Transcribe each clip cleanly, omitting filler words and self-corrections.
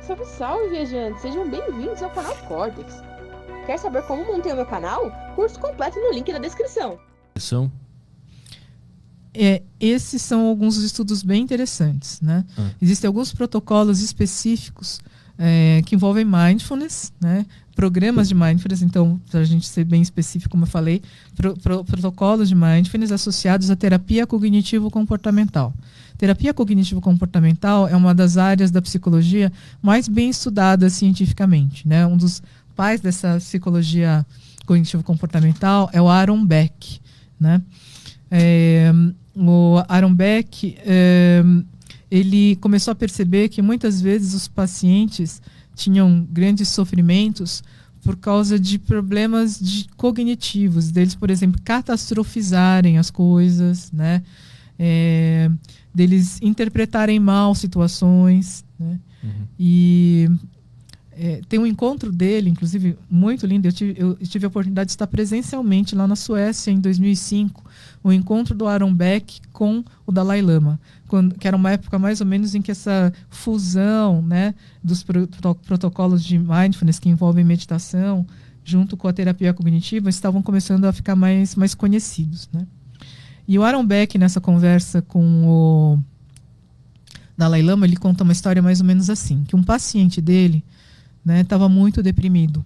Salve, salve, viajantes! Sejam bem-vindos ao canal Cortex. Quer saber como montei o meu canal? Curso completo no link da descrição. Esses são alguns estudos bem interessantes, né? Existem alguns protocolos específicos que envolvem mindfulness, né? Programas de mindfulness, então, para a gente ser bem específico, como eu falei, protocolos de mindfulness associados à terapia cognitivo-comportamental. Terapia cognitivo-comportamental é uma das áreas da psicologia mais bem estudadas cientificamente, né? Um dos pais dessa psicologia cognitivo-comportamental é o Aaron Beck, né? O Aaron Beck ele começou a perceber que muitas vezes os pacientes tinham grandes sofrimentos por causa de problemas cognitivos, deles, por exemplo, catastrofizarem as coisas, né? Deles interpretarem mal situações, né? E tem um encontro dele, inclusive, muito lindo. Eu tive a oportunidade de estar presencialmente lá na Suécia em 2005, o encontro do Aaron Beck com o Dalai Lama, que era uma época mais ou menos em que essa fusão, né, dos protocolos de mindfulness que envolvem meditação junto com a terapia cognitiva estavam começando a ficar mais conhecidos, né? E o Aaron Beck, nessa conversa com o Dalai Lama, ele conta uma história mais ou menos assim, que um paciente dele estava muito deprimido,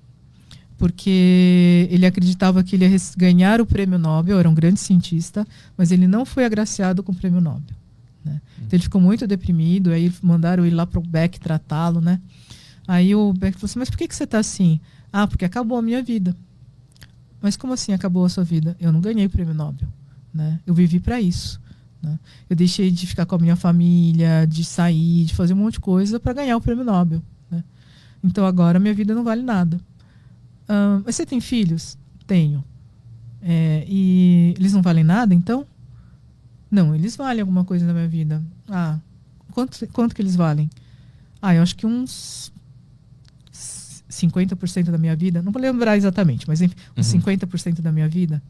porque ele acreditava que ele ia ganhar o prêmio Nobel, era um grande cientista, mas ele não foi agraciado com o prêmio Nobel, né? Então ele ficou muito deprimido, aí mandaram ele lá para o Beck tratá-lo, né? Aí o Beck falou assim, mas por que você está assim? Ah, porque acabou a minha vida. Mas como assim acabou a sua vida? Eu não ganhei o prêmio Nobel, né? Eu vivi para isso, né? Eu deixei de ficar com a minha família, de sair, de fazer um monte de coisa para ganhar o prêmio Nobel, né? Então agora minha vida não vale nada. Mas você tem filhos? Tenho. E eles não valem nada, então? Não, eles valem alguma coisa na minha vida. Ah, quanto que eles valem? Ah, eu acho que uns 50% da minha vida. Não vou lembrar exatamente, mas enfim, uns 50% da minha vida.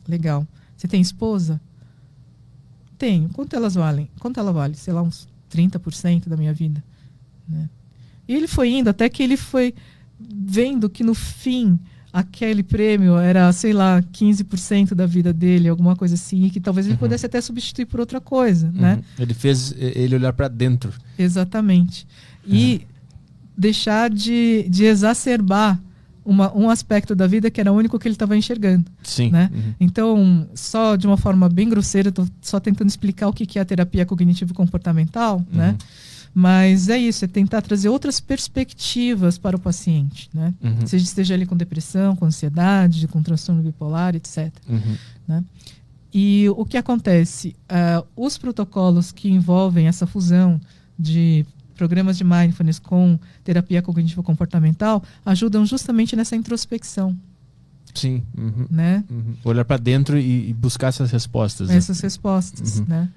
Legal. Você tem esposa? Tenho. Quanto elas valem? Quanto ela vale? Sei lá, uns 30% da minha vida, né? E ele foi indo até que ele foi vendo que no fim aquele prêmio era, sei lá, 15% da vida dele, alguma coisa assim, e que talvez ele pudesse até substituir por outra coisa, né? Ele fez ele olhar para dentro. Exatamente. E deixar de exacerbar um aspecto da vida que era o único que ele estava enxergando. Sim. Né? Então, só de uma forma bem grosseira, estou só tentando explicar o que é a terapia cognitivo-comportamental, né? Mas é isso, é tentar trazer outras perspectivas para o paciente, né? Seja esteja ali com depressão, com ansiedade, com transtorno bipolar, etc. Né? E o que acontece? Os protocolos que envolvem essa fusão de programas de mindfulness com terapia cognitivo-comportamental ajudam justamente nessa introspecção. Sim. Né? Olhar para dentro e buscar essas respostas. Essas respostas, né?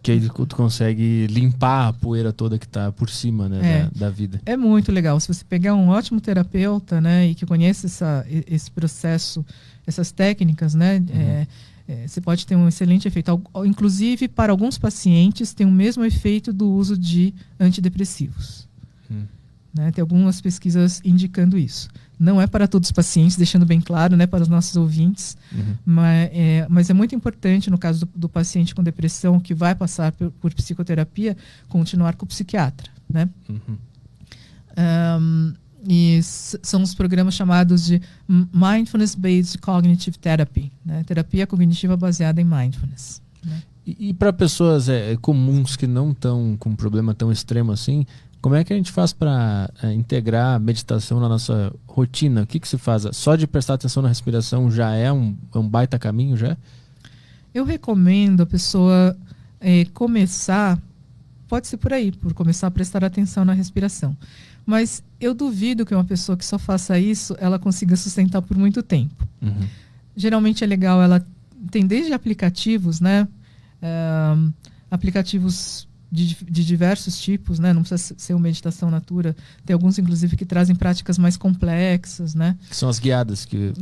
Que aí tu consegue limpar a poeira toda que está por cima, né, da vida. É muito legal. Se você pegar um ótimo terapeuta, né, e que conhece esse processo, essas técnicas, né, você pode ter um excelente efeito. Inclusive, para alguns pacientes, tem o mesmo efeito do uso de antidepressivos. Né? Tem algumas pesquisas indicando isso. Não é para todos os pacientes, deixando bem claro, né, para os nossos ouvintes, mas é muito importante, no caso do paciente com depressão que vai passar por psicoterapia, continuar com o psiquiatra. Né? E são os programas chamados de Mindfulness-Based Cognitive Therapy, né? Terapia cognitiva baseada em mindfulness. Né? E para pessoas comuns que não estão com um problema tão extremo assim, como é que a gente faz para integrar a meditação na nossa rotina? O que se faz? Só de prestar atenção na respiração já é um baita caminho, já? Eu recomendo a pessoa começar, pode ser por aí, por começar a prestar atenção na respiração. Mas eu duvido que uma pessoa que só faça isso, ela consiga sustentar por muito tempo. Geralmente é legal, ela tem desde aplicativos, né? Aplicativos de diversos tipos, né? Não precisa ser uma meditação natura. Tem alguns, inclusive, que trazem práticas mais complexas, né? Que são as guiadas, que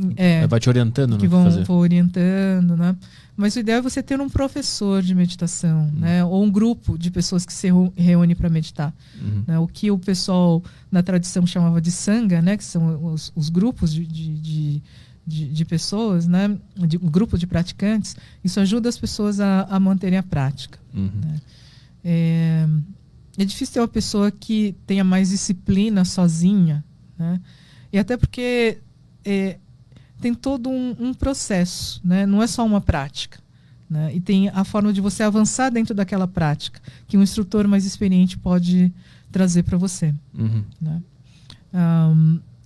vai te orientando que no vão fazer. orientando, né? Mas o ideal é você ter um professor de meditação, né? Ou um grupo de pessoas que se reúne para meditar. Né? O que o pessoal na tradição chamava de sangha, né? Que são os grupos de pessoas, né? Um grupo de praticantes. Isso ajuda as pessoas a manterem a prática. Né? É difícil ter uma pessoa que tenha mais disciplina sozinha, né? E até porque tem todo um processo, né? Não é só uma prática, né? E tem a forma de você avançar dentro daquela prática que um instrutor mais experiente pode trazer para você. Né?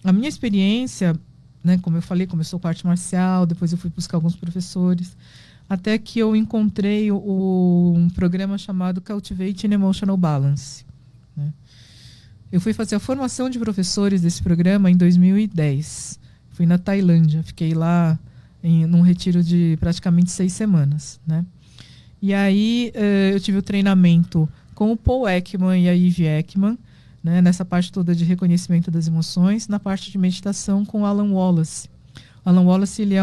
A minha experiência, né, como eu falei, começou com arte marcial, depois eu fui buscar alguns professores, até que eu encontrei um programa chamado Cultivating Emotional Balance. Né? Eu fui fazer a formação de professores desse programa em 2010. Fui na Tailândia, fiquei lá num retiro de praticamente 6 semanas. Né? E aí eu tive o treinamento com o Paul Ekman e a Eve Ekman, né, nessa parte toda de reconhecimento das emoções, na parte de meditação com o Alan Wallace. O Alan Wallace, ele é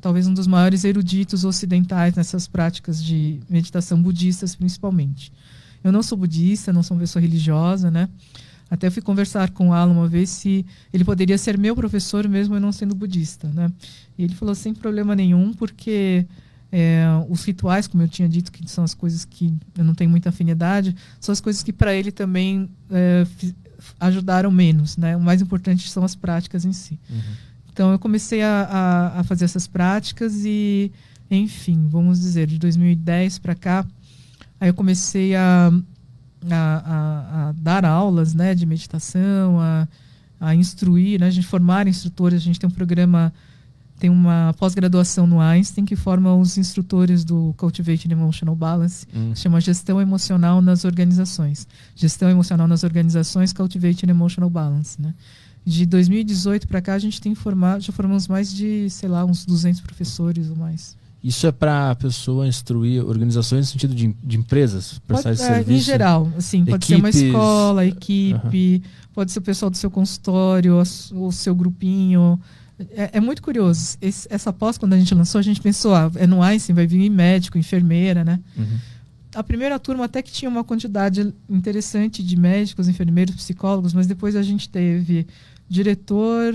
talvez um dos maiores eruditos ocidentais nessas práticas de meditação budistas, principalmente. Eu não sou budista, não sou uma pessoa religiosa, né? Até eu fui conversar com o Alan uma vez se ele poderia ser meu professor mesmo eu não sendo budista, né? E ele falou sem problema nenhum, porque os rituais, como eu tinha dito, que são as coisas que eu não tenho muita afinidade, são as coisas que para ele também ajudaram menos, né? O mais importante são as práticas em si. Então eu comecei a fazer essas práticas e, enfim, vamos dizer, de 2010 para cá, aí eu comecei a dar aulas, né, de meditação, a instruir, né, a gente formar instrutores. A gente tem um programa, tem uma pós-graduação no Einstein que forma os instrutores do Cultivating Emotional Balance, se chama Gestão Emocional nas Organizações. Gestão Emocional nas Organizações, Cultivating Emotional Balance, né? De 2018 para cá a gente tem já formamos mais de, sei lá, uns 200 professores ou mais. Isso é para a pessoa instruir organizações no sentido de empresas, prestar serviço? Em geral, assim, pode ser uma escola, equipe, pode ser o pessoal do seu consultório, o seu grupinho. É muito curioso. Essa pós, quando a gente lançou, a gente pensou, é no Einstein, vai vir médico, enfermeira, né? A primeira turma até que tinha uma quantidade interessante de médicos, enfermeiros, psicólogos, mas depois a gente teve diretor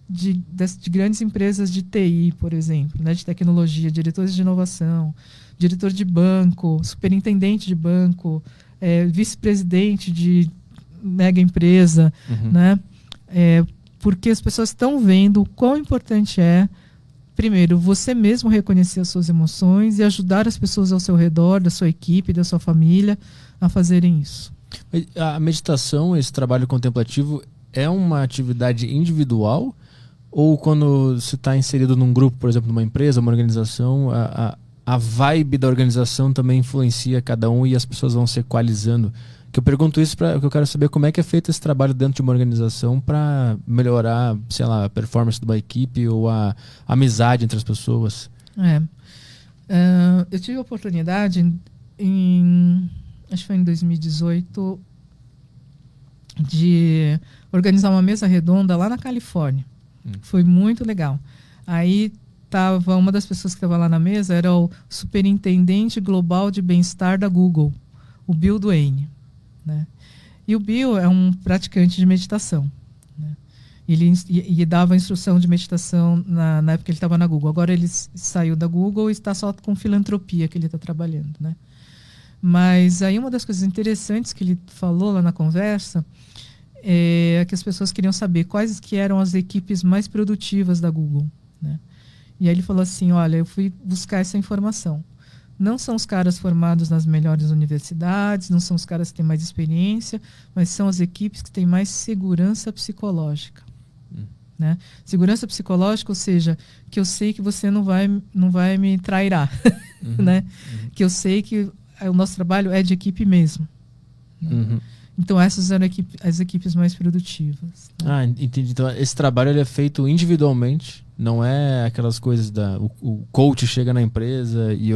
de grandes empresas de TI, por exemplo, né, de tecnologia, diretores de inovação, diretor de banco, superintendente de banco, vice-presidente de mega empresa, né? Porque as pessoas estão vendo o quão importante primeiro, você mesmo reconhecer as suas emoções e ajudar as pessoas ao seu redor, da sua equipe, da sua família, a fazerem isso. A meditação, esse trabalho contemplativo, é uma atividade individual? Ou quando você está inserido num grupo, por exemplo, numa empresa, uma organização, a vibe da organização também influencia cada um e as pessoas vão se equalizando? Que eu pergunto isso porque eu quero saber como é que é feito esse trabalho dentro de uma organização para melhorar, sei lá, a performance de uma equipe ou a amizade entre as pessoas. Eu tive a oportunidade acho que foi em 2018 de organizar uma mesa redonda lá na Califórnia. Foi muito legal. Aí uma das pessoas que estava lá na mesa era o superintendente global de bem-estar da Google, o Bill Duane, né? E o Bill é um praticante de meditação, né? Ele dava instrução de meditação na época que ele estava na Google. Agora ele saiu da Google e está só com filantropia que ele está trabalhando, né? Mas aí uma das coisas interessantes que ele falou lá na conversa é que as pessoas queriam saber quais que eram as equipes mais produtivas da Google, né? E aí ele falou assim, olha, eu fui buscar essa informação. Não são os caras formados nas melhores universidades, não são os caras que têm mais experiência, mas são as equipes que têm mais segurança psicológica. Né? Segurança psicológica, ou seja, que eu sei que você não vai me trairar. Né? Que eu sei que o nosso trabalho é de equipe mesmo. Né? Então essas eram as equipes mais produtivas. Né? Ah, entendi. Então esse trabalho ele é feito individualmente, não é aquelas coisas o coach chega na empresa e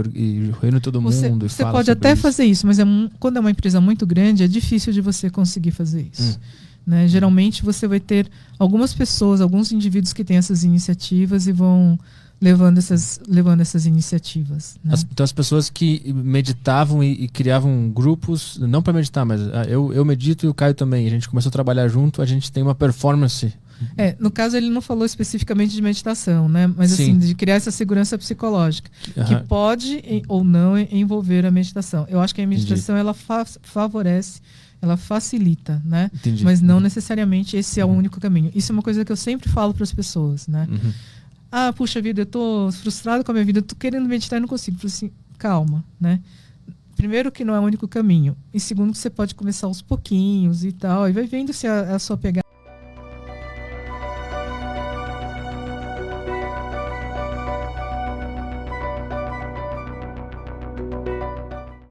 reúne todo mundo e fala. Você pode até fazer isso, mas quando é uma empresa muito grande, é difícil de você conseguir fazer isso. Né? Geralmente você vai ter algumas pessoas, alguns indivíduos que têm essas iniciativas e vão levando essas iniciativas. Né? Então as pessoas que meditavam e criavam grupos, não para meditar, mas eu medito e o Caio também, a gente começou a trabalhar junto, a gente tem uma performance. No caso ele não falou especificamente de meditação, né? Mas Sim. assim, de criar essa segurança psicológica, que pode ou não envolver a meditação. Eu acho que a meditação ela favorece, ela facilita, né? Entendi. Mas não necessariamente esse é o único caminho. Isso é uma coisa que eu sempre falo para as pessoas, né? Puxa vida, eu tô frustrado com a minha vida, eu tô querendo meditar e não consigo. Eu falo assim, calma, né? Primeiro que não é o único caminho. E segundo que você pode começar aos pouquinhos e tal. E vai vendo se a sua pegada